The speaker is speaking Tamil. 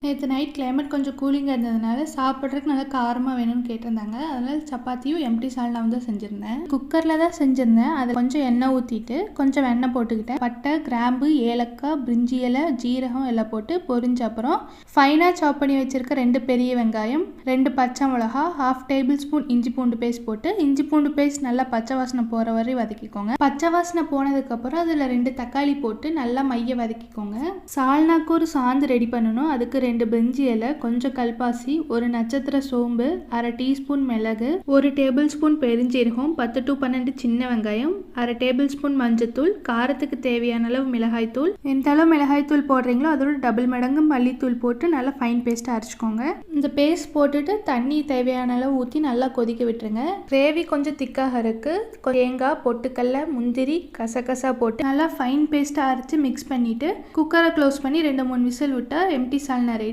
நேற்று நைட் கிளைமேட் கொஞ்சம் கூலிங்காக இருந்ததுனால சாப்பிட்றதுக்கு நல்லா காரமாக வேணும்னு கேட்டிருந்தாங்க. அதனால் சப்பாத்தியும் எம்டி சால்னாவும் தான் செஞ்சுருந்தேன். குக்கரில் தான் செஞ்சுருந்தேன். அதில் கொஞ்சம் எண்ணெய் ஊற்றிட்டு கொஞ்சம் வெண்ணெய் போட்டுக்கிட்டேன். பட்டை, கிராம்பு, ஏலக்காய், பிரிஞ்சி இலை, ஜீரகம் எல்லாம் போட்டு பொரிஞ்ச அப்புறம் ஃபைனாக சாப் பண்ணி வச்சுருக்க 2 பெரிய வெங்காயம், 2 பச்சை மிளகா, 1/2 டேபிள் ஸ்பூன் இஞ்சி பூண்டு பேஸ்ட் போட்டு இஞ்சி பூண்டு பேஸ்ட் நல்லா பச்சை வாசனை போகிற வரை வதக்கிக்கோங்க. பச்சை வாசனை போனதுக்கப்புறம் அதில் 2 தக்காளி போட்டு நல்லா மைய வதக்கிக்கோங்க. சால்னாக்கு ஒரு சாந்து ரெடி பண்ணணும். அதுக்கு 2 பிரிஞ்சி இலை, கொஞ்சம் கல்பாசி, 1 நட்சத்திர சோம்பு, 1/2 டீஸ்பூன் மிளகு, 1 டேபிள் ஸ்பூன் பெருஞ்சீரகம், 10 to 12 சின்ன வெங்காயம், 1/2 டேபிள் ஸ்பூன் மஞ்சத்தூள், காரத்துக்கு தேவையான அளவு மிளகாய்த்தூள். எந்த அளவு மிளகாய்த்தூள் போடுறீங்களோ அதோட டபுள் மடங்கு மல்லித்தூள் போட்டு நல்லா ஃபைன் பேஸ்ட்டாக அரைச்சிக்கோங்க. இந்த பேஸ்ட் போட்டுட்டு தண்ணி தேவையான அளவு ஊற்றி நல்லா கொதிக்க விட்டுருங்க. கிரேவி கொஞ்சம் திக்காக இருக்குது. தேங்காய், பொட்டுக்கடலை, முந்திரி, கசகசா போட்டு நல்லா ஃபைன் பேஸ்ட்டாக அரைச்சி மிக்ஸ் பண்ணிவிட்டு குக்கரை க்ளோஸ் பண்ணி 2-3 விசில் விட்டால் எம்டி சால்னா